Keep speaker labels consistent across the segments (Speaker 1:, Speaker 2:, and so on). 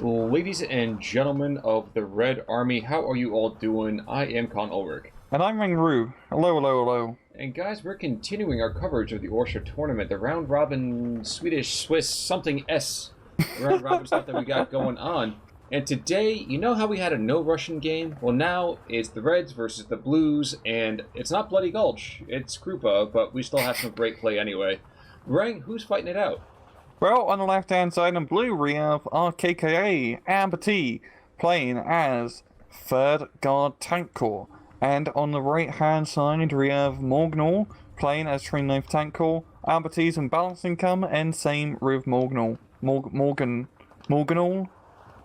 Speaker 1: Ladies and gentlemen of the Red Army, how are you all doing? I am Con Ulrich.
Speaker 2: And I'm Ringru. Hello, hello, hello.
Speaker 1: And guys, we're continuing our coverage of the Orsha tournament, the round-robin Swedish, Swiss, something S round-robin stuff that we got going on. And today, you know how we had a no-Russian game? Well, now it's the Reds versus the Blues, and it's not Bloody Gulch, it's Krupa, but we still have some great play anyway. Rang, who's fighting it out?
Speaker 2: Well, on the left-hand side in blue, we have our KKA, AmberT, playing as 3rd Guard Tank Corps. And on the right-hand side, we have Morganall, playing as 29th Tank Corps. AmberT's in Balanced Income, and same with Morganall. Morganall?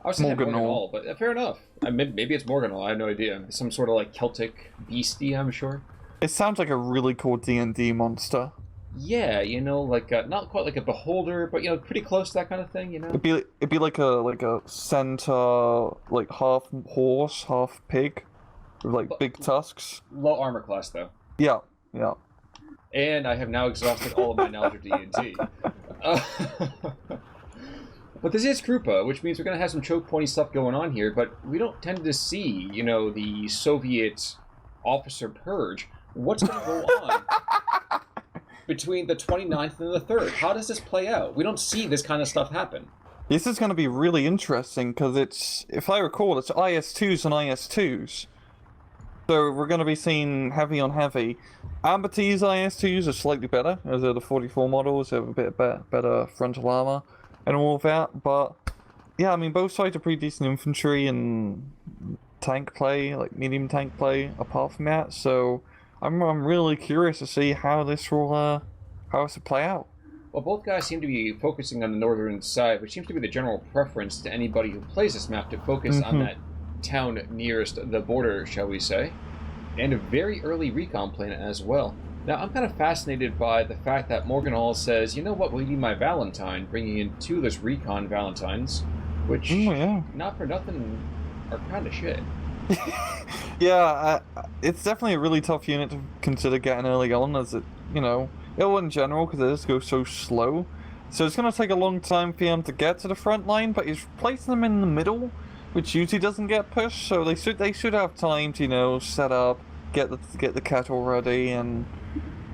Speaker 1: I was saying Morganall, but fair enough. Maybe it's Morganall, I have no idea. Some sort of like Celtic beastie, I'm sure.
Speaker 2: It sounds like a really cool D&D monster.
Speaker 1: Yeah, you know, like not quite like a beholder, but you know, pretty close to that kind of thing, you know.
Speaker 2: It'd be like a centaur, like half horse, half pig, with like big tusks.
Speaker 1: Low armor class, though.
Speaker 2: Yeah.
Speaker 1: And I have now exhausted all of my knowledge of D&D. But this is Krupa, which means we're gonna have some choke pointy stuff going on here. But we don't tend to see, you know, the Soviet officer purge. What's gonna go on between the 29th and the 3rd? How does this play out? We don't see this kind of stuff happen.
Speaker 2: This is going to be really interesting because it's, if I recall, it's IS-2s and IS-2s. So we're going to be seeing heavy on heavy. AmberT's IS-2s are slightly better, as they're the 44 models, they have a bit better frontal armor and all of that. But yeah, I mean, both sides are pretty decent infantry and tank play, like medium tank play, apart from that. So I'm really curious to see how this will play out.
Speaker 1: Well, both guys seem to be focusing on the northern side, which seems to be the general preference to anybody who plays this map, to focus on that town nearest the border, shall we say, and a very early recon plan as well. Now, I'm kind of fascinated by the fact that Morganall says, you know what, we'll be my Valentine, bringing in 2 of those recon Valentines, which, not for nothing, are kind of shit.
Speaker 2: Yeah, it's definitely a really tough unit to consider getting early on, as it, you know, ill in general, because it does go so slow. So it's going to take a long time for him to get to the front line, but he's placing them in the middle, which usually doesn't get pushed, so they should have time to, you know, set up, get the kettle ready, and,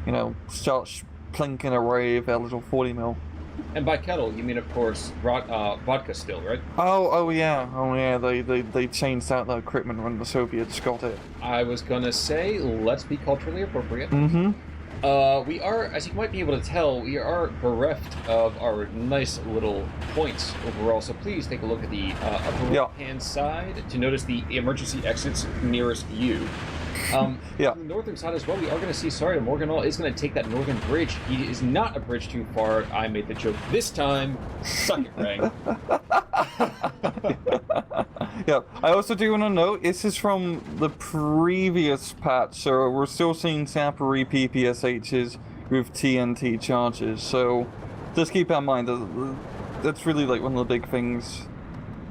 Speaker 2: you know, start plinking away with their little 40 mil.
Speaker 1: And by kettle, you mean, of course, vodka still, right?
Speaker 2: Oh yeah. They changed out the equipment when the Soviets got it.
Speaker 1: I was gonna say, let's be culturally appropriate. We are, as you might be able to tell, we are bereft of our nice little points overall. So please take a look at the upper right-hand side to notice the emergency exits nearest you. On the northern side as well, we are going to see, Morganall is going to take that northern bridge. He is not a bridge too far. I made the joke this time. Suck it, Rang.
Speaker 2: Yeah, I also do want to note, this is from the previous patch, so we're still seeing Sappery PPSHs with TNT charges, so just keep that in mind. That's really like one of the big things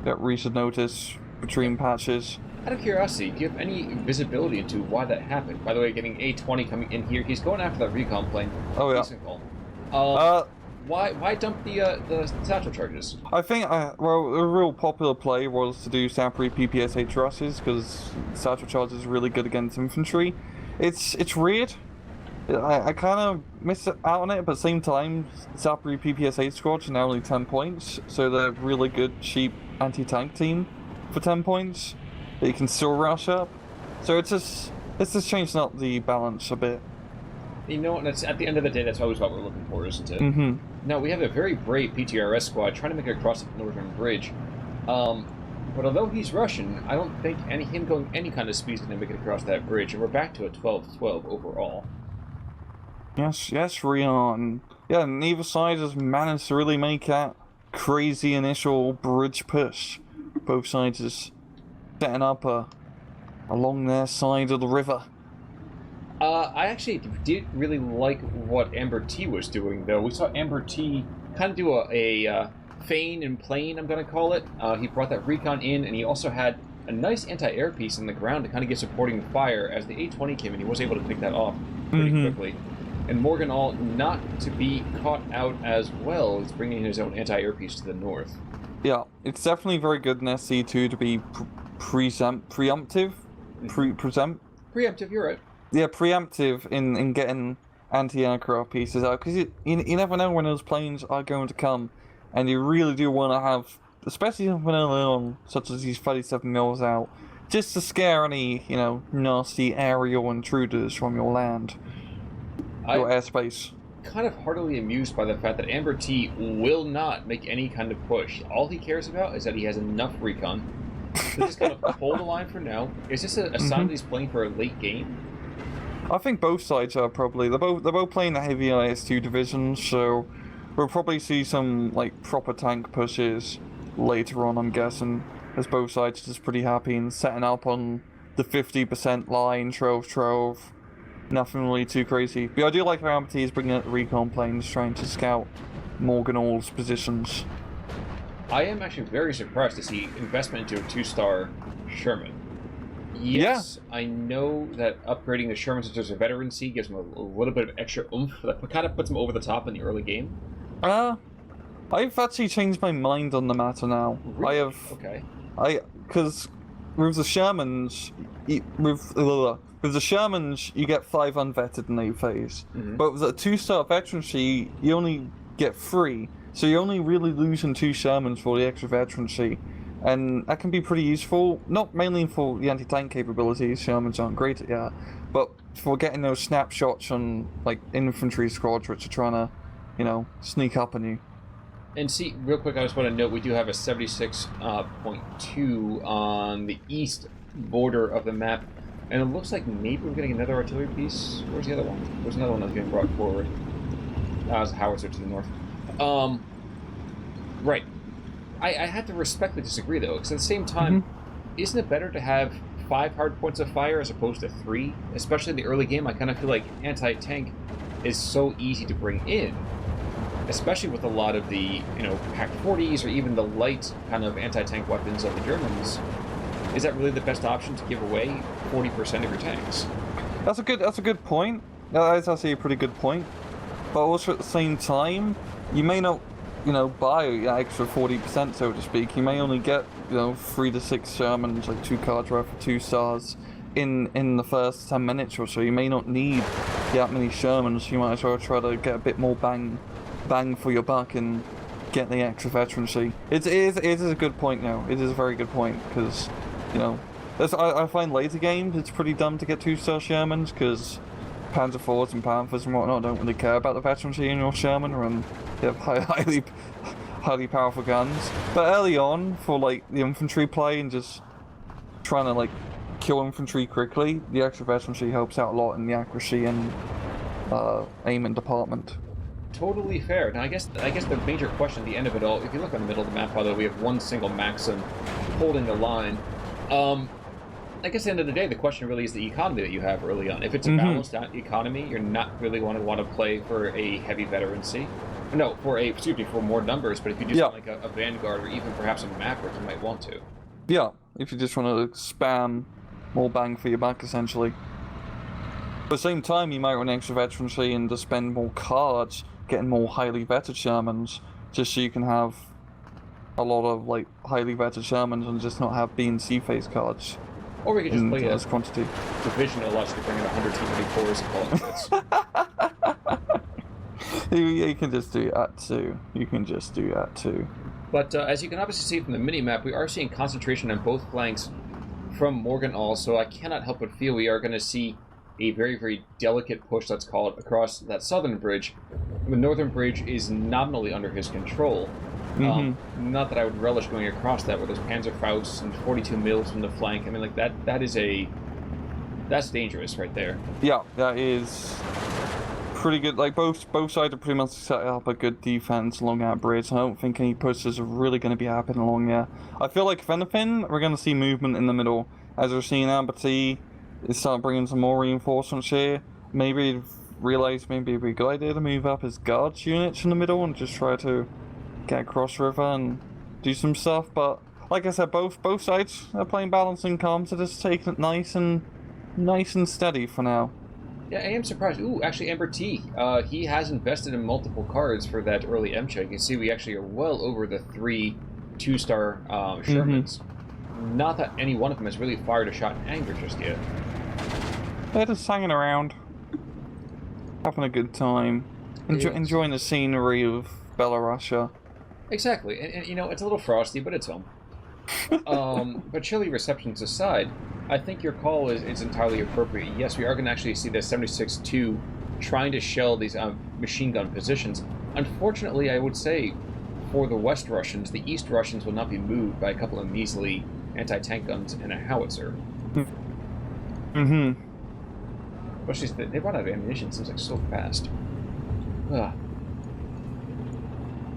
Speaker 2: that we should notice between patches.
Speaker 1: Out of curiosity, do you have any visibility into why that happened? By the way, getting A20 coming in here, he's going after that recon plane.
Speaker 2: Oh yeah.
Speaker 1: Decent call. Why dump the satchel charges?
Speaker 2: I think, well, a real popular play was to do Sappery PPSH rushes, because satchel charge is really good against infantry. It's weird. I kind of miss out on it, but at the same time, Sappery PPSH squads are now only 10 points, so they're a really good, cheap anti-tank team for 10 points. That you can still rush up. So it's just changing up the balance a bit.
Speaker 1: You know, and it's, at the end of the day, that's always what we're looking for, isn't it? Now, we have a very brave PTRS squad trying to make it across the northern bridge. But although he's Russian, I don't think him going any kind of speed is going to make it across that bridge, and we're back to a 12-12 overall.
Speaker 2: Yes, Rion. Yeah, neither side has managed to really make that crazy initial bridge push. Both sides is setting up along their side of the river.
Speaker 1: I actually did really like what AmberT was doing, though. We saw AmberT kind of do a feign and plane, I'm going to call it. He brought that recon in, and he also had a nice anti-air piece in the ground to kind of get supporting fire. As the A20 came in, he was able to pick that off pretty quickly. And Morganall, not to be caught out as well, is bringing his own anti-air piece to the north.
Speaker 2: Yeah, it's definitely very good in SC2 to be preemptive.
Speaker 1: Preemptive, you're right.
Speaker 2: Yeah, preemptive in getting anti-aircraft pieces out, because you never know when those planes are going to come, and you really do want to have, especially when early on, such as these 37 mils out, just to scare any, nasty aerial intruders from your land, your airspace.
Speaker 1: Kind of heartily amused by the fact that AmberT will not make any kind of push. All he cares about is that he has enough recon. So just kind of hold the line for now. Is this a sign that he's playing for a late game?
Speaker 2: I think both sides are probably. They're both playing the heavy IS-2 divisions, so we'll probably see some proper tank pushes later on, I'm guessing, as both sides are just pretty happy and setting up on the 50% line, trove. Nothing really too crazy. But I do like how AmberT is bringing out the recon planes, trying to scout Morganall's positions. I
Speaker 1: am actually very surprised to see investment into a 2-star Sherman. Yes, yeah. I know that upgrading the Sherman since there's a veterancy gives them a little bit of extra oomph. That kind of puts them over the top in the early game.
Speaker 2: I've actually changed my mind on the matter now.
Speaker 1: Really?
Speaker 2: Okay. Because with the Shermans, with the Shermans, you get 5 unvetted in a phase. But with a 2-star veterancy, you only get 3. So you're only really losing 2 Shermans for the extra veterancy. And that can be pretty useful, not mainly for the anti-tank capabilities, Shermans aren't great at yet, but for getting those snapshots on, infantry squads which are trying to, sneak up on you.
Speaker 1: And see, real quick, I just want to note, we do have a 76.2 on the east border of the map. And it looks like maybe we're getting another artillery piece. Where's the other one? There's another one that's getting brought forward. There's a howitzer to the north. Right. I had to respectfully disagree, though, because at the same time, isn't it better to have 5 hard points of fire as opposed to 3? Especially in the early game, I kind of feel like anti-tank is so easy to bring in, especially with a lot of the, PaK-40s or even the light kind of anti-tank weapons of the Germans. Is that really the best option to give away 40% of your tanks?
Speaker 2: That's a good point. That's actually a pretty good point. But also at the same time, you may not, buy extra 40%, so to speak. You may only get, 3 to 6 Shermans, 2 cards worth of 2 stars in the first 10 minutes or so. You may not need that many Shermans. You might as well try to get a bit more bang for your buck and get the extra veterancy. It is a good point now. It is a very good point, because I find later games it's pretty dumb to get 2-star Shermans, because Panzer IVs and Panthers and whatnot don't really care about the veterancy in your Sherman, and they have highly powerful guns. But early on, for the infantry play and just trying to kill infantry quickly, the extra veterancy helps out a lot in the accuracy and aiming department.
Speaker 1: Totally fair. Now, I guess the major question at the end of it all, if you look on the middle of the map, by the way, we have one single Maxim holding the line. I guess at the end of the day, the question really is the economy that you have early on. If it's a balanced economy, you're not really want to play for a heavy veterancy. No, for more numbers, but if you just want a Vanguard or even perhaps a Maverick, you might want to.
Speaker 2: Yeah, if you just want to spam more bang for your buck, essentially. At the same time, you might want extra veterancy and to spend more cards getting more highly vetted Shermans, just so you can have a lot of highly vetted Shermans and just not have B and C phase cards.
Speaker 1: Or we could just play
Speaker 2: a quantity.
Speaker 1: Division allows you to bring in 100 T-34s and call it quits.
Speaker 2: You can just do that too.
Speaker 1: But as you can obviously see from the mini-map, we are seeing concentration on both flanks from Morganall, so I cannot help but feel we are going to see a very, very delicate push, let's call it, across that southern bridge. The northern bridge is nominally under his control. Not that I would relish going across that with those Panzerfausts and 42 mils from the flank. I mean, that's dangerous right there. Yeah,
Speaker 2: that is pretty good. Both sides are pretty much set up a good defense along that bridge. I don't think any pushes are really going to be happening along there. I feel like if anything, we're going to see movement in the middle. As we're seeing AmberT start bringing some more reinforcements here. Maybe realize maybe it'd be a good idea to move up his guards units in the middle and just try to get across river and do some stuff. But like I said, both sides are playing balancing calm, so just taking it nice and steady for now.
Speaker 1: Yeah, I am surprised. Ooh, actually, AmberT, he has invested in multiple cards for that early M-check. You can see we actually are well over the 3 2-star Shermans. Not that any one of them has really fired a shot in anger just yet.
Speaker 2: They're just hanging around, having a good time, enjoying the scenery of Belarusia.
Speaker 1: Exactly, and you know, it's a little frosty, but it's home. But chilly receptions aside, I think your call is entirely appropriate. Yes, we are going to actually see the 76-2 trying to shell these machine gun positions. Unfortunately, I would say, for the West Russians, the East Russians will not be moved by a couple of measly anti-tank guns and a howitzer. Especially, they run out of ammunition, it seems like so fast.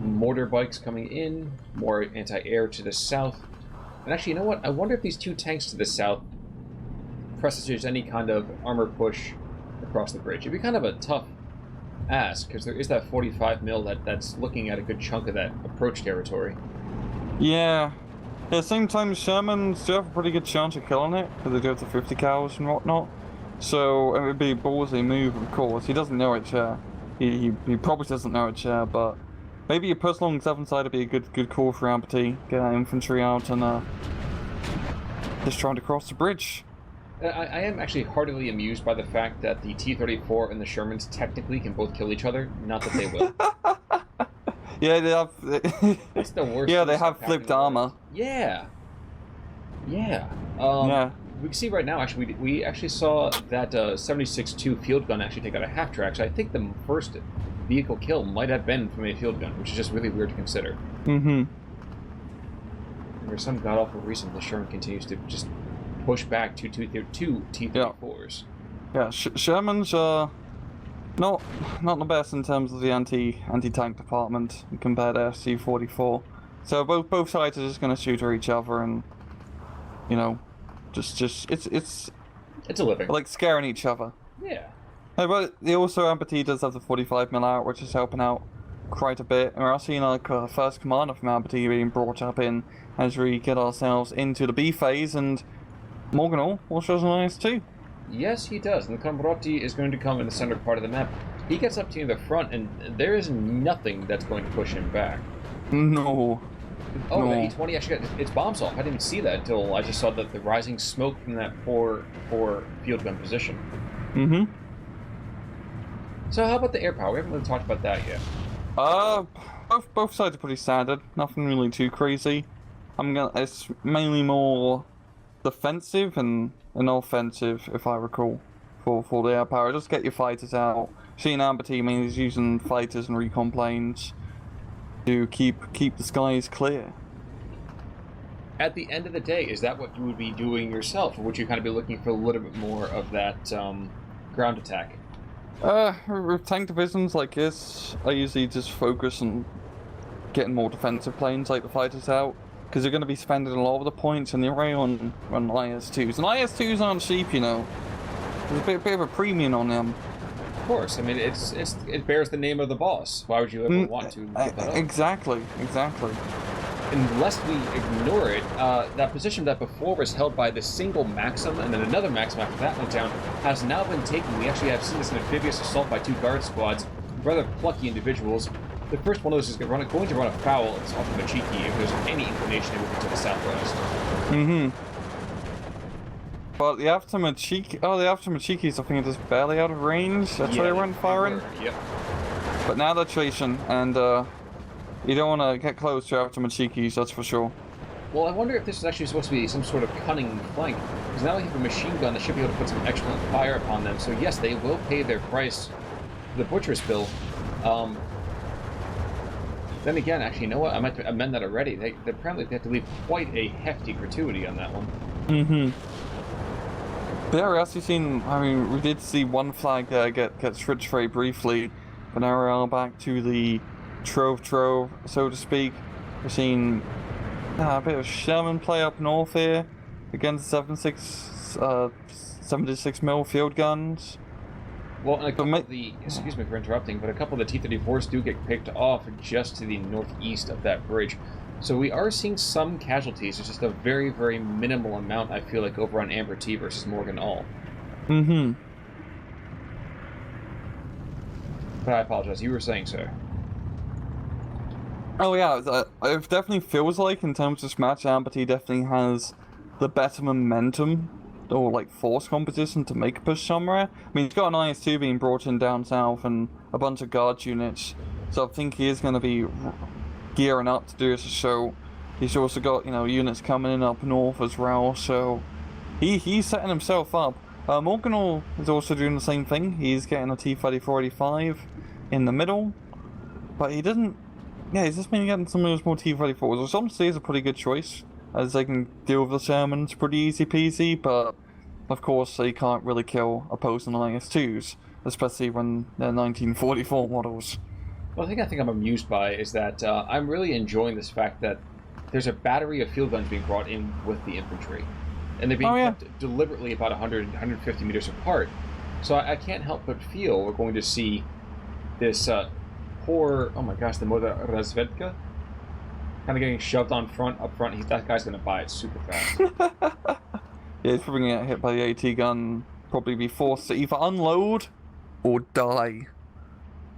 Speaker 1: Mortar bikes coming in, more anti-air to the south. And actually, you know what? I wonder if these 2 tanks to the south presage any kind of armor push across the bridge. It'd be kind of a tough ask, because there is that 45 mil that's looking at a good chunk of that approach territory.
Speaker 2: Yeah. At the same time, Shermans do have a pretty good chance of killing it, because they do have the 50 cals and whatnot. So it would be a ballsy move, of course. He doesn't know it's here. He probably doesn't know it's here, but maybe a push along the 7th side would be a good call for AmberT. Get our infantry out and just trying to cross the bridge.
Speaker 1: I am actually heartily amused by the fact that the T-34 and the Shermans technically can both kill each other. Not that they will.
Speaker 2: Yeah, they have.
Speaker 1: It's the worst.
Speaker 2: Yeah, they have flipped armor.
Speaker 1: Yeah. Yeah.
Speaker 2: Yeah.
Speaker 1: We can see right now, actually, we actually saw that 76-2 field gun actually take out a half-track, so I think the first vehicle kill might have been from a field gun, which is just really weird to consider. And for some god-awful reason, the Sherman continues to just push back two T-34s.
Speaker 2: Yeah, Shermans are not the best in terms of the anti-tank department compared to SC-44. So both sides are just going to shoot at each other, and you know, just it's
Speaker 1: a living.
Speaker 2: Like scaring each other.
Speaker 1: Yeah.
Speaker 2: But AmberT does have the 45 mil out, which is helping out quite a bit. And we're seeing like first commander from AmberT being brought up in as we get ourselves into the B phase, and Morganall also has an IS-2.
Speaker 1: Yes, he does, and the Combroti is going to come in the center part of the map. He gets up to the front, and there is nothing that's going to push him back.
Speaker 2: No.
Speaker 1: Oh,
Speaker 2: no.
Speaker 1: the E-20 actually got its bombs off. I didn't see that until I just saw the rising smoke from that poor field gun position. So how about the air power? We haven't really talked about that yet.
Speaker 2: Both sides are pretty standard. Nothing really too crazy. It's mainly more defensive and offensive, if I recall, for the air power. Just get your fighters out. Seeing AmberT mainly is using fighters and recon planes to keep the skies clear.
Speaker 1: At the end of the day, is that what you would be doing yourself, or would you kind of be looking for a little bit more of that ground attack?
Speaker 2: With tank divisions like this, I usually just focus on getting more defensive planes like the fighters out, because they're going to be spending a lot of the points in the array on IS-2s. And IS-2s aren't cheap, you know. There's a bit of a premium on them.
Speaker 1: Of course, I mean, it bears the name of the boss. Why would you ever want to give that up?
Speaker 2: Exactly.
Speaker 1: And lest we ignore it, that position that before was held by the single Maxim, and then another Maxim after that went down, has now been taken. We actually have seen this in amphibious assault by 2 guard squads, rather plucky individuals. The first one of those is going to run afoul off of Machiki if there's any inclination to move to the southwest.
Speaker 2: But the after Machiki's, I think, just barely out of range. That's why they weren't firing.
Speaker 1: Yep.
Speaker 2: But now they're chasing, and you don't want to get close to after Machiki's, that's for sure.
Speaker 1: Well, I wonder if this is actually supposed to be some sort of cunning flank, because now they have a machine gun that should be able to put some excellent fire upon them. So yes, they will pay their price for the butcher's bill. Then again, actually, you know what? I might amend that already. They apparently have to leave quite a hefty gratuity on that one.
Speaker 2: But yeah, we're actually seeing, I mean, we did see one flag there get switched very briefly, but now we're back to the Trove, so to speak. We're seeing a bit of Sherman play up north here against 76mm field guns.
Speaker 1: Well, and a couple of the, excuse me for interrupting, but a couple of the T-34s do get picked off just to the northeast of that bridge. So we are seeing some casualties. It's just a very, very minimal amount, I feel like, over on AmberT versus Morganall. But I apologize. You were saying, sir?
Speaker 2: Oh yeah, it definitely feels like in terms of this match, AmberT definitely has the better momentum or like force composition to make a push somewhere. I mean, he's got an IS-2 being brought in down south and a bunch of guard units, so I think he is going to be gearing up to do this show. He's also got, you know, units coming in up north as well, so he's setting himself up. Morganall is also doing the same thing. He's getting a T-34-85 in the middle, but he doesn't. Yeah, he's just been getting some of those more T-34s, which honestly is a pretty good choice, as they can deal with the Shermans pretty easy peasy, but of course they can't really kill opposing IS-2s, especially when they're 1944 models.
Speaker 1: Well, the thing I think I'm amused by is that I'm really enjoying this fact that there's a battery of field guns being brought in with the infantry. And they're being kept deliberately about 100, 150 meters apart. So I can't help but feel we're going to see this poor, oh my gosh, the Moda Razvedka kind of getting shoved up front. That guy's going to buy it super fast.
Speaker 2: Yeah, he's probably going to get hit by the AT gun, probably be forced to either unload or die.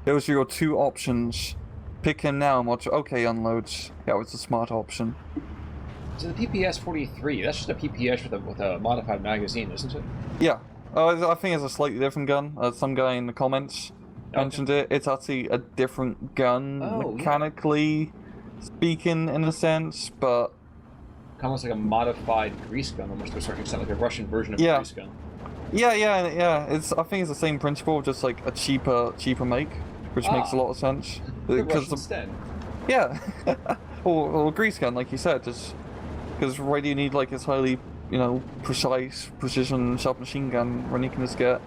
Speaker 2: Those are your two options. Pick him now and watch. Okay, unloads. That was a smart option.
Speaker 1: So the PPS 43, that's just a PPS with a modified magazine, isn't it?
Speaker 2: Yeah. I think it's a slightly different gun. Some guy in the comments mentioned it. It's actually a different gun, mechanically speaking, in a sense, but
Speaker 1: almost like a modified grease gun, almost to a certain extent, like a Russian version of a grease gun.
Speaker 2: Yeah. I think it's the same principle, just like a cheaper make, which makes a lot of sense.
Speaker 1: Because instead.
Speaker 2: Yeah. or a grease gun, like you said, just because why do you need like this highly, you know, precision submachine gun when you can just get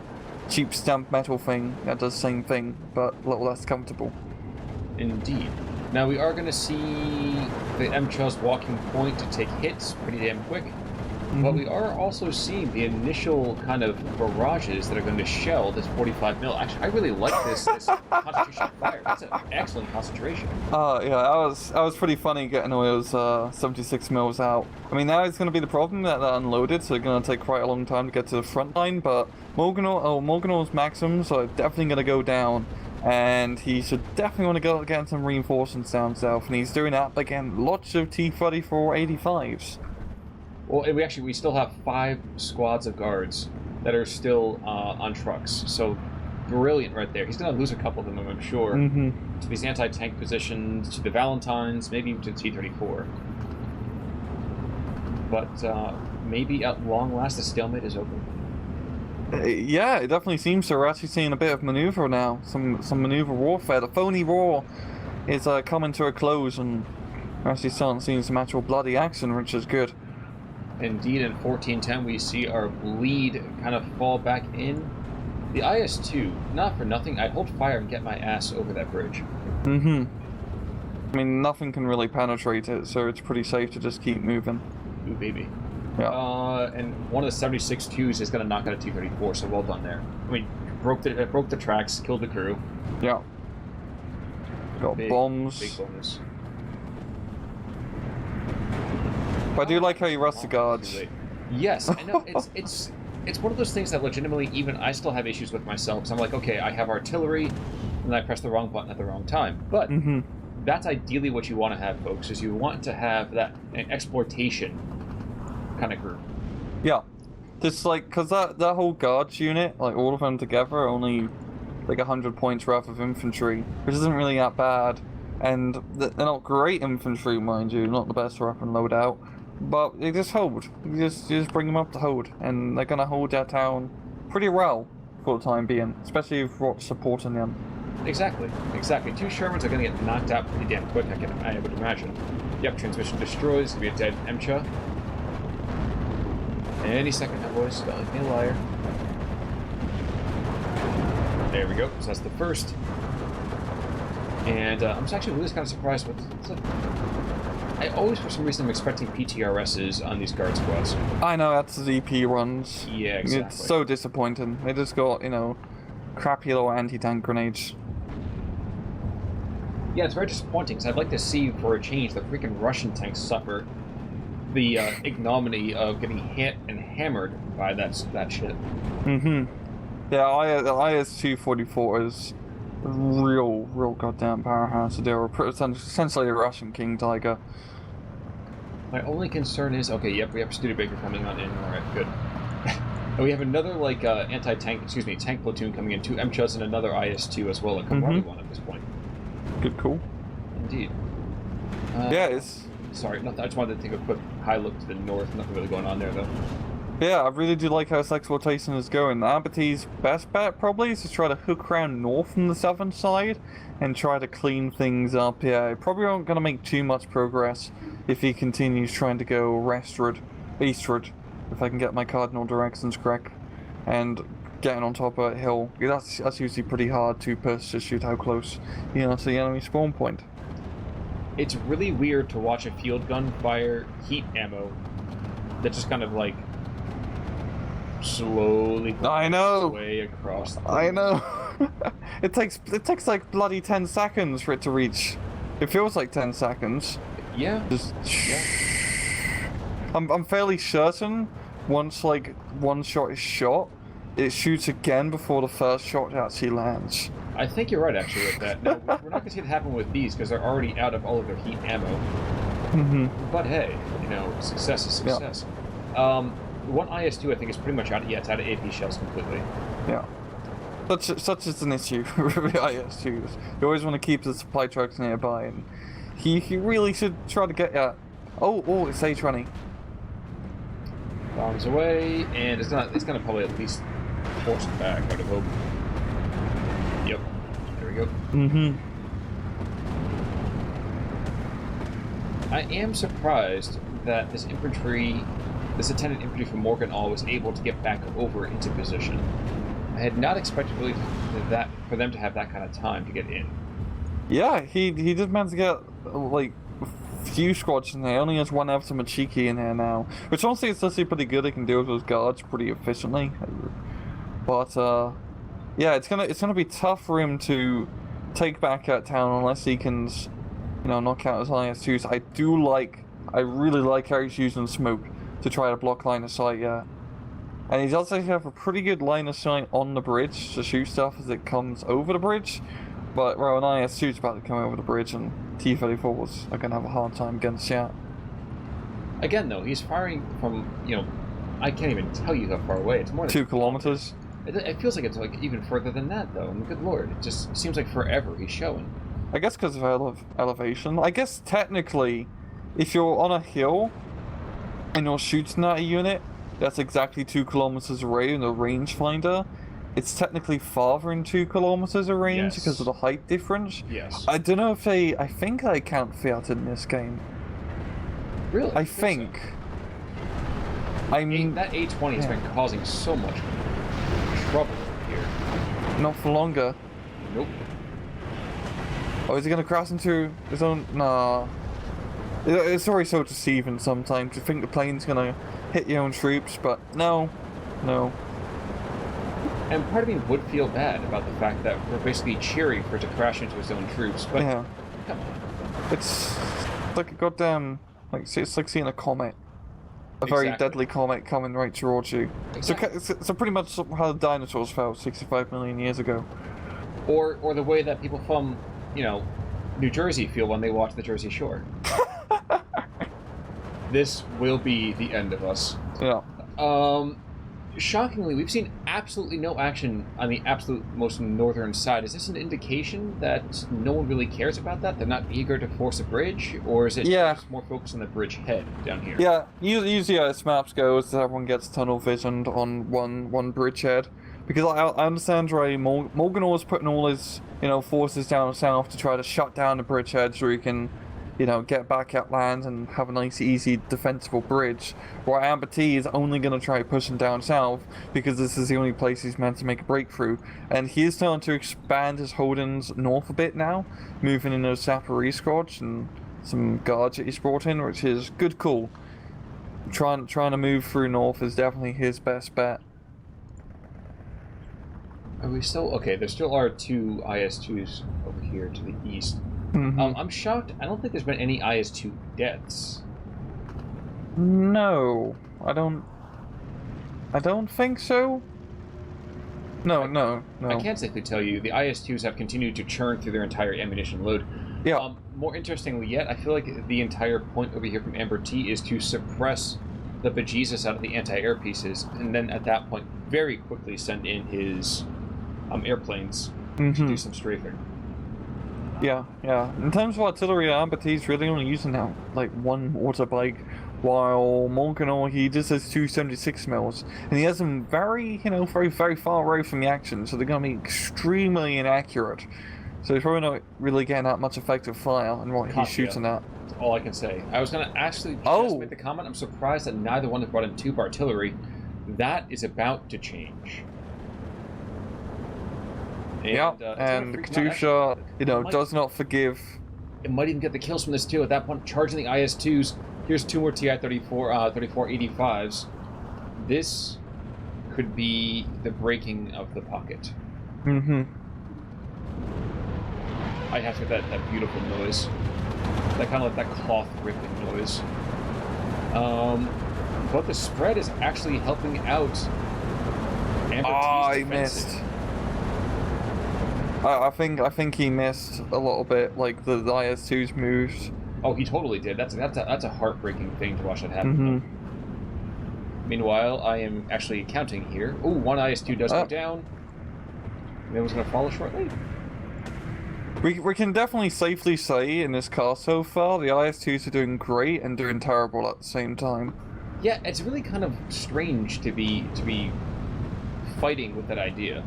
Speaker 2: cheap stamped metal thing that does the same thing, but a little less comfortable.
Speaker 1: Indeed. Now we are going to see the MCHA's walking point to take hits pretty damn quick, but we are also seeing the initial kind of barrages that are going to shell this 45 mil. Actually, I really like this concentration of fire. That's an excellent concentration.
Speaker 2: Yeah, that was pretty funny getting all those 76 mils out. I mean, now it's going to be the problem that they're unloaded, so it's going to take quite a long time to get to the front line, but Morganall's Maxims are definitely going to go down, and he should definitely want to go get some reinforcements down south, and he's doing that again, lots of T-34-85s.
Speaker 1: Well, we still have 5 squads of guards that are still on trucks, so brilliant right there. He's going to lose a couple of them, I'm sure, to these anti-tank positions, to the Valentines, maybe even to the T-34. But maybe at long last the stalemate is over.
Speaker 2: Yeah, it definitely seems so. We're actually seeing a bit of maneuver now, some maneuver warfare. The phony war is coming to a close, and we're actually starting seeing some actual bloody action, which is good.
Speaker 1: Indeed, in 1410 we see our bleed kind of fall back in. The IS-2, not for nothing, I'd hold fire and get my ass over that bridge.
Speaker 2: I mean, nothing can really penetrate it, so it's pretty safe to just keep moving.
Speaker 1: Ooh, baby.
Speaker 2: Yeah.
Speaker 1: And one of the 76-2s is going to knock out a T-34, so well done there. I mean, broke the tracks, killed the crew.
Speaker 2: Yeah. Got bombs.
Speaker 1: Big bonus.
Speaker 2: But I do like how you rush the guards.
Speaker 1: Yes, I know. It's one of those things that legitimately even I still have issues with myself. So I'm like, okay, I have artillery, and I press the wrong button at the wrong time. But that's ideally what you want to have, folks, is you want to have that exploitation kind of group.
Speaker 2: Yeah. Just like, because that whole guards unit, like all of them together, are only like 100 points worth of infantry, which isn't really that bad. And they're not great infantry, mind you, not the best weapon loadout. But they just hold. You just bring them up to hold, and they're gonna hold that town pretty well for the time being, especially if we're supporting them.
Speaker 1: Exactly. 2 Shermans are gonna get knocked out pretty damn quick, I would imagine. Yep, transmission destroyed. It's gonna be a dead MCHA. Any second now, boys. Don't let me a liar. There we go. So that's the first. And I'm actually really kind of surprised with. I always, for some reason, am expecting PTRSs on these guard squads.
Speaker 2: I know, that's ZP runs.
Speaker 1: Yeah, exactly.
Speaker 2: It's so disappointing. They just got, you know, crappy little anti-tank grenades.
Speaker 1: Yeah, it's very disappointing, because I'd like to see, for a change, the freaking Russian tanks suffer the ignominy of getting hit and hammered by that shit.
Speaker 2: Yeah, the IS-244s real goddamn powerhouse to deal with. Essentially a Russian King Tiger.
Speaker 1: My only concern is, okay, yep, we have Studebaker coming on in. All right, good. And we have another like tank platoon coming in, 2 MCHUs and another IS-2 as well, a Krupa one at this point.
Speaker 2: Good call.
Speaker 1: Indeed.
Speaker 2: Yeah, it's...
Speaker 1: Sorry, nothing, I just wanted to take a quick high look to the north. Nothing really going on there, though.
Speaker 2: Yeah, I really do like how this exploitation is going. AmberT's best bet, probably, is to try to hook around north from the southern side and try to clean things up. Yeah, probably aren't going to make too much progress if he continues trying to go eastward, if I can get my cardinal directions correct, and getting on top of a hill. That's usually pretty hard to push to shoot how close, you know, to the enemy spawn point.
Speaker 1: It's really weird to watch a field gun fire heat ammo that just kind of like slowly way across the
Speaker 2: I know. it takes like bloody 10 seconds for it to reach. It feels like 10 seconds.
Speaker 1: Yeah.
Speaker 2: Yeah. I'm fairly certain once like one shot is shot, it shoots again before the first shot actually lands.
Speaker 1: I think you're right actually with that. No, we're not going to see it happen with these because they're already out of all of their heat ammo. But hey, you know, success is success. Yeah. One IS-2 I think is pretty much out. Yeah, it's out of AP shells completely.
Speaker 2: Yeah. Such is an issue with the IS-2s. You always want to keep the supply trucks nearby, and he really should try to get at. Oh, it's A-20.
Speaker 1: Bombs away, and it's gonna probably at least force it back, I would hope. Yep. There we go. I am surprised that this attendant infantry from Morganall was able to get back over into position. I had not expected really for them to have that kind of time to get in.
Speaker 2: Yeah, he did manage to get like a few squads in there. He only has one Avta Machiki in there now, which honestly is actually pretty good. He can deal with those guards pretty efficiently. But yeah, it's gonna be tough for him to take back that town unless he can, you know, knock out his IS-2s. I really like how he's using smoke to try to block line of sight, yeah. And he does actually have a pretty good line of sight on the bridge to shoot stuff as it comes over the bridge. But, well, an IS-2's about to come over the bridge, and T-34s are going to have a hard time against that.
Speaker 1: Again, though, he's firing from, you know, I can't even tell you how far away. It's more than
Speaker 2: 2 kilometers.
Speaker 1: It feels like it's like even further than that, though. And good lord, it just seems like forever he's showing.
Speaker 2: I guess because of elevation. I guess technically, if you're on a hill and you're shooting at a unit that's exactly 2 kilometers away in a rangefinder, it's technically farther than 2 kilometers of range because of the height difference.
Speaker 1: Yes.
Speaker 2: I don't know if I think they count Fiat in this game.
Speaker 1: Really?
Speaker 2: I think. So. I mean,
Speaker 1: that A-20 has been causing so much trouble here.
Speaker 2: Not for longer.
Speaker 1: Nope.
Speaker 2: Oh, is he gonna crash into his own? Nah. It's already so deceiving sometimes. You think the plane's gonna hit your own troops, but no.
Speaker 1: And part of me would feel bad about the fact that we're basically cheering for it to crash into his own troops, but
Speaker 2: yeah.
Speaker 1: Come on.
Speaker 2: It's like a goddamn, it's like seeing a comet. A very deadly comet coming right towards you. Exactly. So pretty much how the dinosaurs felt 65 million years ago.
Speaker 1: Or the way that people from, you know, New Jersey feel when they watch the Jersey Shore. This will be the end of us.
Speaker 2: Yeah.
Speaker 1: Shockingly, we've seen absolutely no action on the absolute most northern side. Is this an indication that no one really cares about that? They're not eager to force a bridge? Or is it just more focused on the bridge head down here?
Speaker 2: Yeah, usually as maps go, is that everyone gets tunnel visioned on one bridge head. Because I understand, right, Morganall is putting all his, you know, forces down south to try to shut down the bridge head so he can, you know, get back at land and have a nice, easy, defensible bridge. While AmberT is only going to try pushing down south because this is the only place he's meant to make a breakthrough. And he is starting to expand his holdings north a bit now, moving in those Sapphire squads and some guards that he's brought in, which is good, cool. Trying to move through north is definitely his best bet.
Speaker 1: Are we still... Okay, there still are 2 IS-2s over here to the east.
Speaker 2: Mm-hmm.
Speaker 1: I'm shocked. I don't think there's been any IS-2 deaths.
Speaker 2: No, I don't think so. No,
Speaker 1: I can't safely tell you the IS-2s have continued to churn through their entire ammunition load.
Speaker 2: Yeah.
Speaker 1: More interestingly yet, I feel like the entire point over here from AmberT is to suppress the bejesus out of the anti-air pieces, and then at that point very quickly send in his airplanes to do some strafing.
Speaker 2: Yeah. In terms of artillery, AmberT's really only using now like one autobike, while Morganall, he just has 276 mils, and he has them very, very, very far away from the action, so they're going to be extremely inaccurate. So he's probably not really getting that much effective fire on what he's shooting at.
Speaker 1: That's all I can say. I was going to actually just make the comment, I'm surprised that neither one has brought in tube artillery. That is about to change.
Speaker 2: And Katusha, does not forgive.
Speaker 1: It might even get the kills from this too. At that point, charging the IS-2s. Here's two more TI-3485s. This could be the breaking of the pocket. I have to get that beautiful noise. That kind of like that cloth ripping noise. But the spread is actually helping out AmberT's
Speaker 2: he missed. I think he missed a little bit, like the IS-2's moves.
Speaker 1: Oh, he totally did. That's a heartbreaking thing to watch that happen. Meanwhile, I am actually counting here. Oh, one IS-2 does go down. The other's going to follow shortly.
Speaker 2: We can definitely safely say in this car so far, the IS-2s are doing great and doing terrible at the same time.
Speaker 1: Yeah, it's really kind of strange to be fighting with that idea.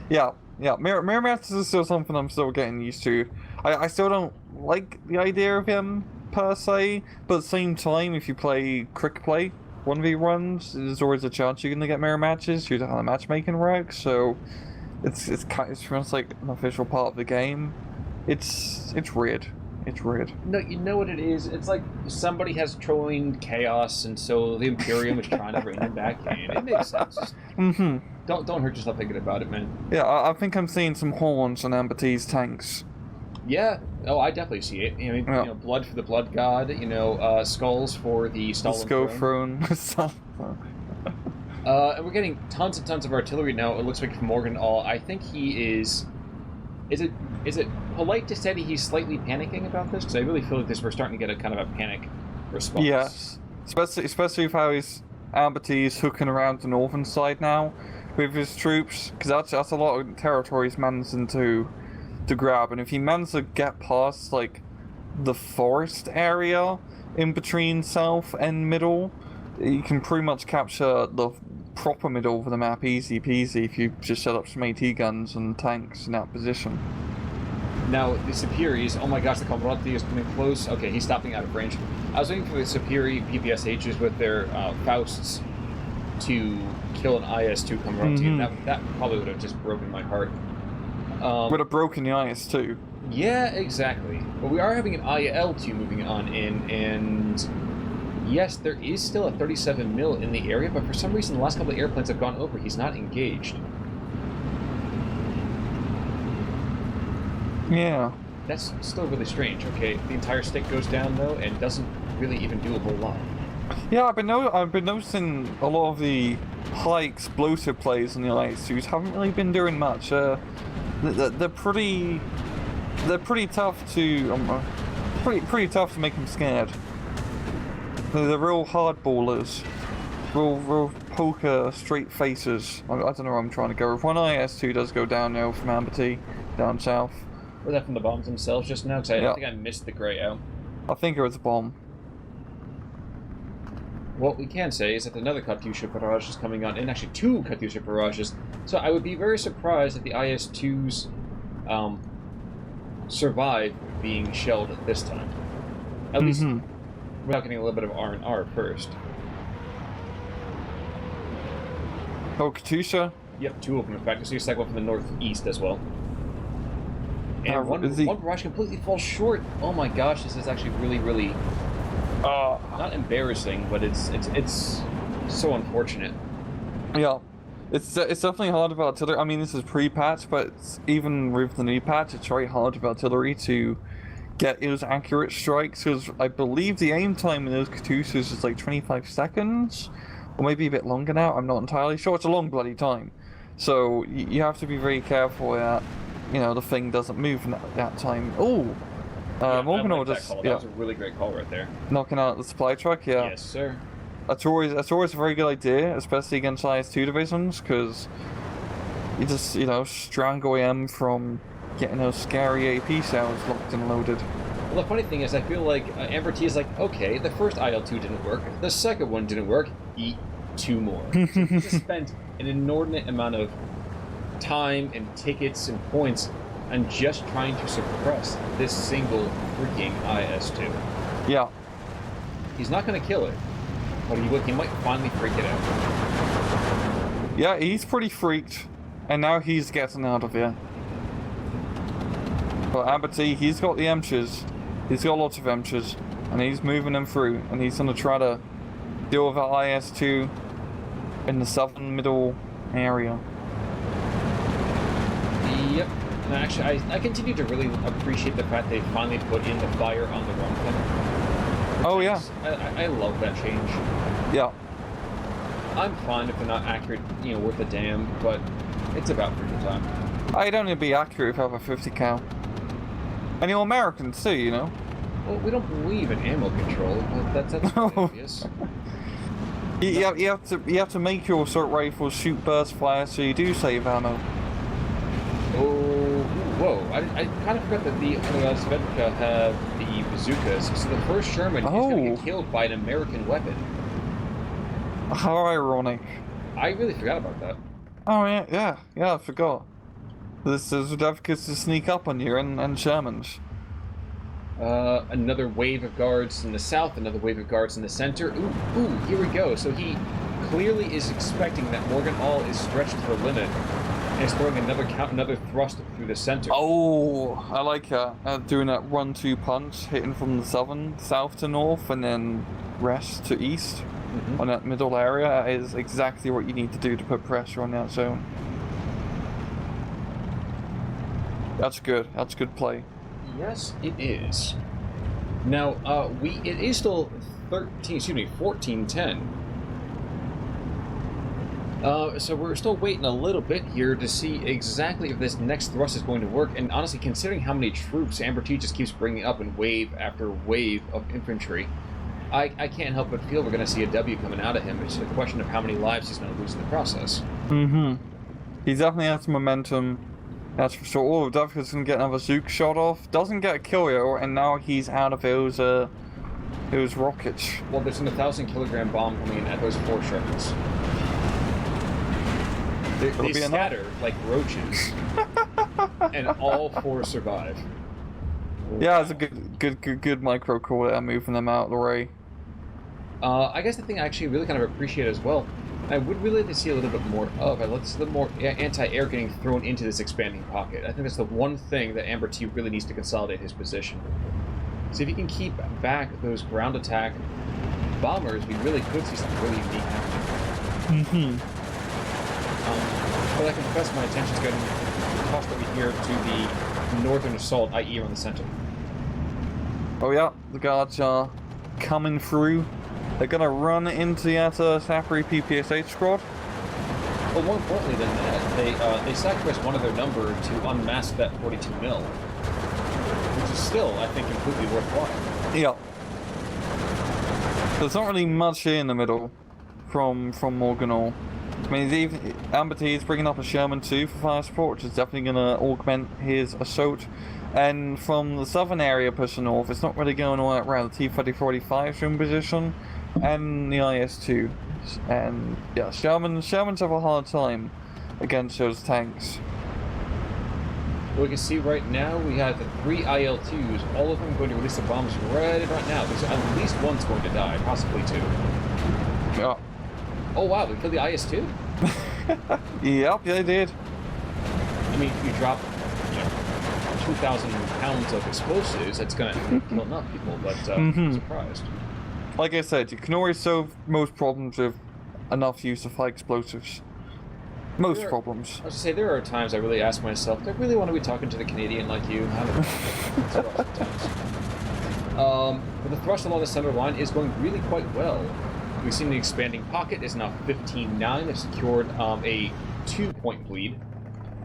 Speaker 2: Yeah. Mirror Masters is still something I'm still getting used to. I still don't like the idea of him per se, but at the same time, if you play quick play 1v1s, there's always a chance you're gonna get mirror matches due to how the matchmaking works. So it's almost like an official part of the game. It's weird. It's weird.
Speaker 1: No, you know what it is? It's like somebody has joined chaos, and so the Imperium is trying to bring them back in. It makes sense. Don't hurt yourself thinking about it, man.
Speaker 2: Yeah, I think I'm seeing some horns on AmberT's tanks.
Speaker 1: Yeah. Oh, I definitely see it. I mean, blood for the blood god. Skulls for the Stalin
Speaker 2: throne.
Speaker 1: And we're getting tons and tons of artillery now. It looks like from Morganall. I think he is. Is it polite to say that he's slightly panicking about this? Because I really feel like we're starting to get a kind of a panic response.
Speaker 2: Yes, especially if how AmberT is hooking around the northern side now with his troops, because that's a lot of territory he's managing to grab, and if he manages to get past like the forest area in between south and middle, you can pretty much capture the proper middle of the map easy peasy if you just set up some AT guns and tanks in that position.
Speaker 1: Now the Superiors, oh my gosh, the Comandante is coming close. Okay, he's stopping out of range. I was waiting for the Superior PPSHs with their Fausts to kill an IS-2 Comandante, and that probably would have just broken my heart.
Speaker 2: Would have broken the IS-2.
Speaker 1: Yeah, exactly. But we are having an IL-2 moving on in, and yes, there is still a 37 mil in the area, but for some reason the last couple of airplanes have gone over. He's not engaged.
Speaker 2: Yeah.
Speaker 1: That's still really strange. Okay, the entire stick goes down though, and doesn't really even do a whole lot.
Speaker 2: Yeah, I've been noticing a lot of the high explosive plays in the IS-2s haven't really been doing much. They're pretty tough to pretty tough to make them scared. They're real hardballers, real poker straight faces. I don't know where I'm trying to go. If one IS-2 does go down now from AmberT down south.
Speaker 1: Was that from the bombs themselves just now? Because I think I missed the grey out.
Speaker 2: I think it was a bomb.
Speaker 1: What we can say is that another Katyusha barrage is coming on, and actually two Katyusha barrages. So I would be very surprised if the IS-2s survive being shelled at this time. At least without getting a little bit of R&R first.
Speaker 2: Oh, Katyusha?
Speaker 1: Yep, two of them. In fact, I see a second one from the northeast as well. And one barrage completely falls short. Oh my gosh, this is actually really, really not embarrassing, but it's so unfortunate.
Speaker 2: Yeah, it's definitely hard with artillery. I mean, this is pre-patch, but even with the new patch, it's very hard with artillery to get those accurate strikes, because I believe the aim time in those Katyushas is like 25 seconds, or maybe a bit longer now. I'm not entirely sure. It's a long bloody time. So you have to be very careful that, you know, the thing doesn't move in that time. Oh, Morganall just
Speaker 1: That was a really great call right there.
Speaker 2: knocking out the supply truck. Yeah.
Speaker 1: Yes, sir.
Speaker 2: That's always a very good idea, especially against IS-2 divisions, because you just, you know, strangle him from getting those scary AP cells locked and loaded.
Speaker 1: Well, the funny thing is, I feel like AmberT is like, okay, the first IL-2 didn't work, the second one didn't work, eat 2 more. So he just spent an inordinate amount of time and tickets and points on just trying to suppress this single freaking IS-2.
Speaker 2: Yeah.
Speaker 1: He's not going to kill it, but he might finally freak it out.
Speaker 2: Yeah, he's pretty freaked, and now he's getting out of here. But AmberT, he's got the Emchers. He's got lots of Emchers, and he's moving them through, and he's going to try to deal with that IS-2 in the southern middle area.
Speaker 1: Yep. And actually, I continue to really appreciate the fact they finally put in the fire on the run thing.
Speaker 2: Oh, yeah.
Speaker 1: I love that change.
Speaker 2: Yeah.
Speaker 1: I'm fine if they're not accurate, you know, worth a damn, but it's about freaking time.
Speaker 2: I'd only be accurate if I have a 50 cal. And you're Americans too, you know?
Speaker 1: Well, we don't believe in ammo control, but that's obvious.
Speaker 2: You have to make your assault rifles shoot burst fire so you do save ammo.
Speaker 1: Oh, whoa. I kind of forgot that the Svedka have the bazookas, so the first Sherman is going to get killed by an American weapon.
Speaker 2: How ironic.
Speaker 1: I really forgot about that.
Speaker 2: Oh, yeah, I forgot. This is Svedkas to sneak up on you and Shermans.
Speaker 1: Another wave of guards in the south, another wave of guards in the center. Ooh, here we go. So he clearly is expecting that Morganall is stretched to the limit and is throwing another thrust through the center.
Speaker 2: Oh, I like that. Doing that 1-2 punch, hitting from the south to north, and then west to east on that middle area is exactly what you need to do to put pressure on that zone. That's good. That's good play.
Speaker 1: Yes, it is. Now, it is still 14-10. So we're still waiting a little bit here to see exactly if this next thrust is going to work. And honestly, considering how many troops AmberT just keeps bringing up in wave after wave of infantry, I can't help but feel we're going to see a W coming out of him. It's just a question of how many lives he's going to lose in the process.
Speaker 2: He definitely has some momentum. That's for sure. Oh, Dovka's gonna get another Zook shot off. Doesn't get a kill yet, and now he's out of those rockets.
Speaker 1: Well, there's an 1,000-kilogram bomb coming in at those 4 Shermans. They scatter like roaches, and all 4 survive.
Speaker 2: Yeah, it's a good micro call there, moving them out of the way.
Speaker 1: I guess the thing I actually really kind of appreciate as well, I would really like to see a little bit more of. I'd like to see a little more anti-air getting thrown into this expanding pocket. I think that's the one thing that AmberT really needs to consolidate his position. So if he can keep back those ground attack bombers, we really could see something really unique happening. But I confess my attention's getting tossed over here to the northern assault, i.e. around the center.
Speaker 2: Oh yeah, the guards are coming through. They're gonna run into the Sapri PPSH squad.
Speaker 1: Well, more importantly than that, they sacrificed one of their number to unmask that 42 mil, which is still, I think, completely worthwhile.
Speaker 2: Yeah. There's not really much here in the middle from Morganall. I mean, AmberT is bringing up a Sherman too for fire support, which is definitely gonna augment his assault. And from the southern area pushing north, it's not really going all that well. The T-3045's in position, and the IS-2. And yeah, Shermans have a hard time against those tanks.
Speaker 1: Well, we can see right now we have the 3 IL-2s, all of them going to release the bombs right about now. There's at least one's going to die, possibly 2.
Speaker 2: Yeah.
Speaker 1: Oh wow, we killed the IS-2?
Speaker 2: Yep, they did.
Speaker 1: I mean, if you drop, 2,000 pounds of explosives, that's going to kill enough people, but I'm surprised.
Speaker 2: Like I said, you can always solve most problems with enough use of high explosives. Most problems.
Speaker 1: I was going to say, there are times I really ask myself, do I really want to be talking to the Canadian like you? I don't know. It's rough sometimes. But the thrust along the center line is going really quite well. We've seen the expanding pocket is now 15-9. They've secured a 2-point lead.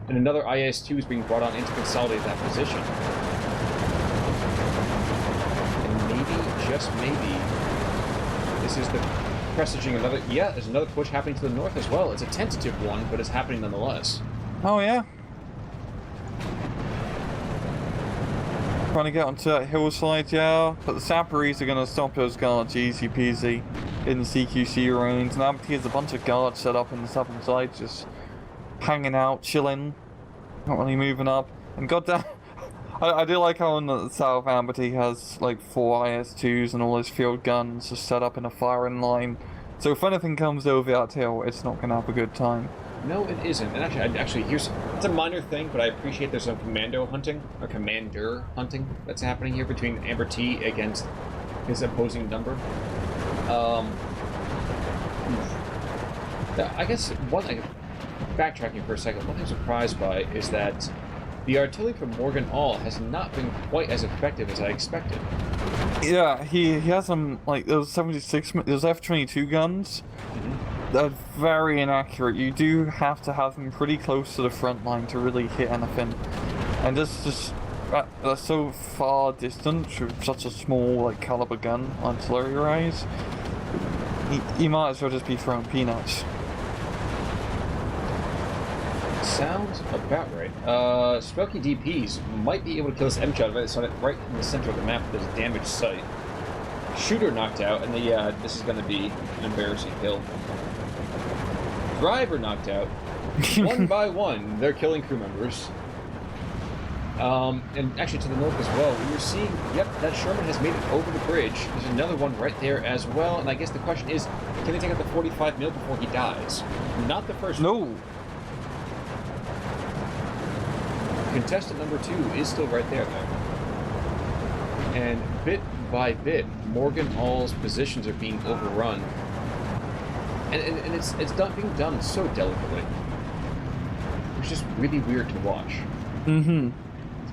Speaker 1: And another IS-2 is being brought on in to consolidate that position. And maybe, just maybe, this is the presaging another... Yeah, there's another push happening to the north as well. It's a tentative one, but it's happening nonetheless.
Speaker 2: Oh, yeah. Trying to get onto that hillside, yeah. But the Saparis are going to stop those guards easy peasy in the CQC range. And AmberT has a bunch of guards set up in the southern side, just hanging out, chilling, not really moving up. And goddamn, I do like how in the south AmberT has like 4 IS-2s and all his field guns just set up in a firing line. So if anything comes over that hill, it's not going to have a good time.
Speaker 1: No, it isn't. And actually, it's a minor thing, but I appreciate there's some commando hunting, or commander hunting, that's happening here between AmberT against his opposing number. I guess one thing, backtracking for a second, one thing I'm surprised by is that the artillery from Morganall has not been quite as effective as I expected.
Speaker 2: Yeah, he has some, like, those 76, those F-22 guns. They're very inaccurate. You do have to have them pretty close to the front line to really hit anything. And they're so far distant with such a small, like, caliber gun, artillery-wise. You might as well just be throwing peanuts.
Speaker 1: Sounds about right. Smoky DPs might be able to kill this M-shot right in the center of the map with this damaged site. Shooter knocked out, and this is going to be an embarrassing kill. Driver knocked out. One by one, they're killing crew members. And actually to the north as well, we were seeing, yep, that Sherman has made it over the bridge. There's another one right there as well, and I guess the question is, can they take out the 45 mil before he dies? Not the first.
Speaker 2: No.
Speaker 1: Contestant number 2 is still right there, though. And bit by bit, Morganall's positions are being overrun. And it's being done so delicately. It's just really weird to watch.
Speaker 2: Mm-hmm.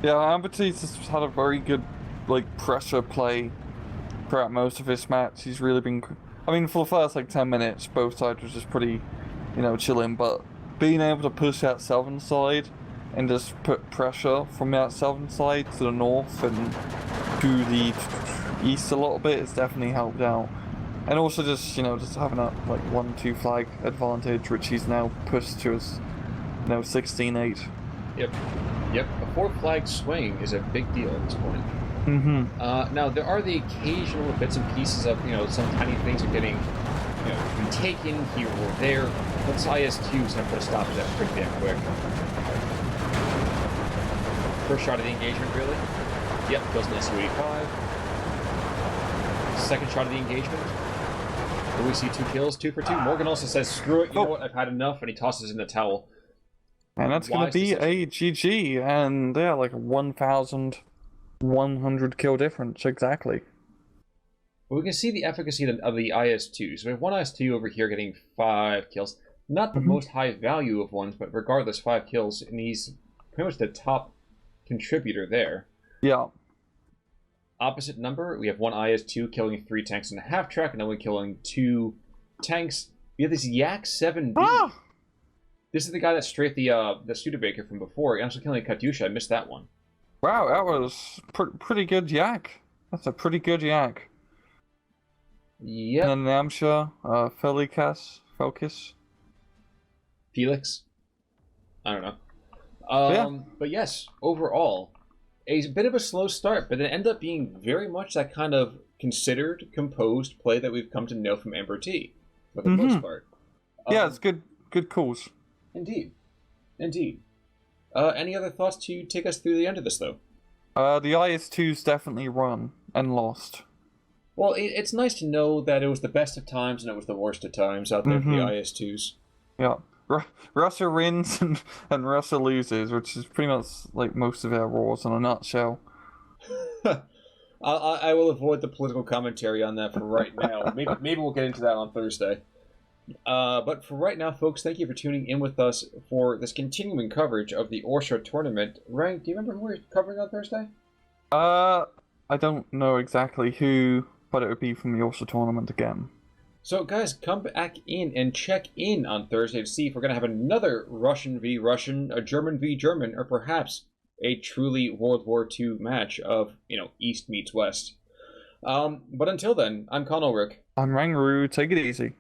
Speaker 2: Yeah, AmberT's just had a very good, like, pressure play throughout most of his match. He's really been... I mean, for the first, like, 10 minutes, both sides was just pretty, chilling, but being able to push that southern side and just put pressure from that southern side to the north and to the east a little bit has definitely helped out. And also just, just having that, like, 1-2 flag advantage, which he's now pushed to his, 16-8.
Speaker 1: Yep. A 4-flag swing is a big deal at this point.
Speaker 2: Mm-hmm.
Speaker 1: Now, there are the occasional bits and pieces of, some tiny things are getting, retaken here or there. Once IS-2 is going to put a stop to that pretty damn quick. First shot of the engagement, really? Yep, kills an SU-85. Second shot of the engagement. Here we see 2 kills, 2 for 2. Morgan also says, screw it, you know what, I've had enough, and he tosses in the towel.
Speaker 2: And that's going to be a GG, and yeah, like a 1,100 kill difference, exactly.
Speaker 1: Well, we can see the efficacy of the IS-2s. So we have one IS-2 over here getting 5 kills. Not the most high value of ones, but regardless, 5 kills, and he's pretty much the top contributor there.
Speaker 2: Yeah.
Speaker 1: Opposite number, we have one IS-2 killing 3 tanks and a half-track, and then we're killing 2 tanks. We have this Yak 7B. Ah! This is the guy that strafed the Studebaker from before. He also killing a Katyusha. I missed that one.
Speaker 2: Wow, that was pretty good Yak. That's a pretty good Yak.
Speaker 1: Yep.
Speaker 2: And then Namsha, Felkis.
Speaker 1: Felix? I don't know. But yes, overall, a bit of a slow start, but it ended up being very much that kind of considered, composed play that we've come to know from AmberT, for the most part.
Speaker 2: Yeah, it's good calls.
Speaker 1: Indeed. Any other thoughts to take us through the end of this, though?
Speaker 2: The IS-2's definitely run and lost.
Speaker 1: Well, it's nice to know that it was the best of times and it was the worst of times out there for the IS-2s.
Speaker 2: Yeah. Russia wins and Russia loses, which is pretty much like most of our wars in a nutshell.
Speaker 1: I will avoid the political commentary on that for right now. Maybe we'll get into that on Thursday. But for right now, folks, thank you for tuning in with us for this continuing coverage of the Orsha tournament. Ryan, do you remember who we were covering on Thursday?
Speaker 2: I don't know exactly who, but it would be from the Orsha tournament again.
Speaker 1: So, guys, come back in and check in on Thursday to see if we're going to have another Russian v. Russian, a German v. German, or perhaps a truly World War II match of, East meets West. But until then, I'm Connell Rick.
Speaker 2: I'm Rangaroo. Take it easy.